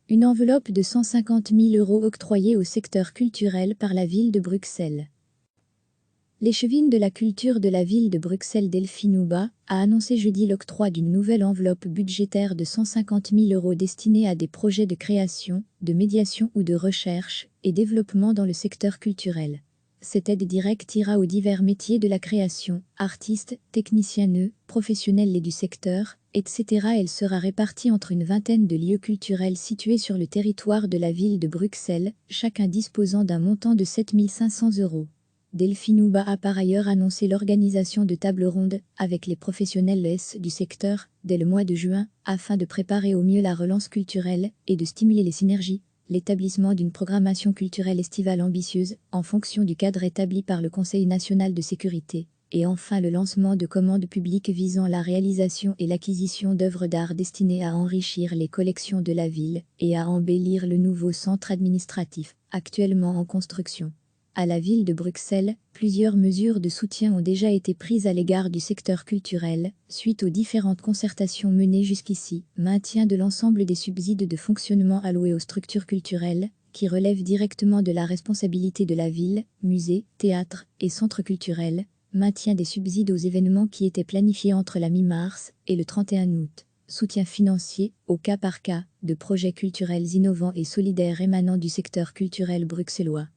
Une enveloppe de 150 000 € octroyée au secteur culturel par la ville de Bruxelles. L'échevine de la culture de la ville de Bruxelles Delphine Houba a annoncé jeudi l'octroi d'une nouvelle enveloppe budgétaire de 150 000 € destinée à des projets de création, de médiation ou de recherche et développement dans le secteur culturel. Cette aide directe ira aux divers métiers de la création, artistes, techniciens, professionnels et du secteur, etc. Elle sera répartie entre une vingtaine de lieux culturels situés sur le territoire de la ville de Bruxelles, chacun disposant d'un montant de 7 500 €. Delphine Houba a par ailleurs annoncé l'organisation de tables rondes avec les professionnels du secteur dès le mois de juin afin de préparer au mieux la relance culturelle et de stimuler les synergies, l'établissement d'une programmation culturelle estivale ambitieuse en fonction du cadre établi par le Conseil national de sécurité, et enfin le lancement de commandes publiques visant la réalisation et l'acquisition d'œuvres d'art destinées à enrichir les collections de la ville et à embellir le nouveau centre administratif, actuellement en construction. À la ville de Bruxelles, plusieurs mesures de soutien ont déjà été prises à l'égard du secteur culturel, suite aux différentes concertations menées jusqu'ici. Maintien de l'ensemble des subsides de fonctionnement alloués aux structures culturelles, qui relèvent directement de la responsabilité de la ville, musées, théâtres et centres culturels. Maintien des subsides aux événements qui étaient planifiés entre la mi-mars et le 31 août. Soutien financier, au cas par cas, de projets culturels innovants et solidaires émanant du secteur culturel bruxellois.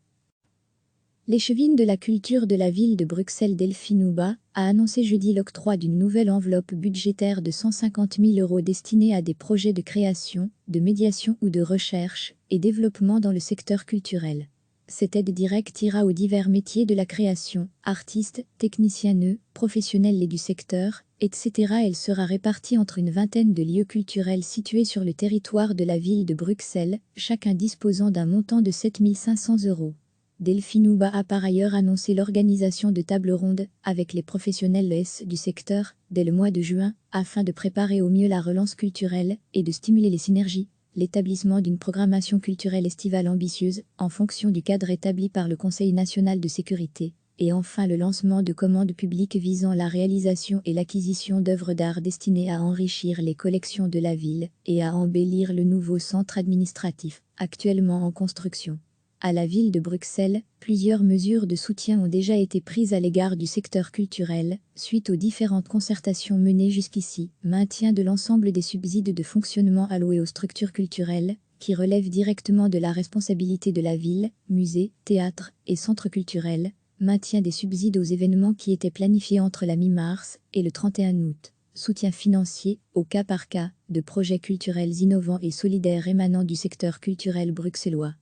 L'échevine de la culture de la ville de Bruxelles Delphine Houba a annoncé jeudi l'octroi d'une nouvelle enveloppe budgétaire de 150 000 € destinée à des projets de création, de médiation ou de recherche et développement dans le secteur culturel. Cette aide directe ira aux divers métiers de la création, artistes, techniciens, professionnels et du secteur, etc. Elle sera répartie entre une vingtaine de lieux culturels situés sur le territoire de la ville de Bruxelles, chacun disposant d'un montant de 7 500 €. Delphine Houba a par ailleurs annoncé l'organisation de tables rondes avec les professionnels du secteur dès le mois de juin afin de préparer au mieux la relance culturelle et de stimuler les synergies, l'établissement d'une programmation culturelle estivale ambitieuse en fonction du cadre établi par le Conseil national de sécurité, et enfin le lancement de commandes publiques visant la réalisation et l'acquisition d'œuvres d'art destinées à enrichir les collections de la ville et à embellir le nouveau centre administratif, actuellement en construction. À la ville de Bruxelles, plusieurs mesures de soutien ont déjà été prises à l'égard du secteur culturel, suite aux différentes concertations menées jusqu'ici. Maintien de l'ensemble des subsides de fonctionnement alloués aux structures culturelles, qui relèvent directement de la responsabilité de la ville, musées, théâtres et centres culturels. Maintien des subsides aux événements qui étaient planifiés entre la mi-mars et le 31 août. Soutien financier, au cas par cas, de projets culturels innovants et solidaires émanant du secteur culturel bruxellois.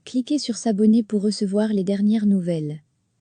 Cliquez sur s'abonner pour recevoir les dernières nouvelles.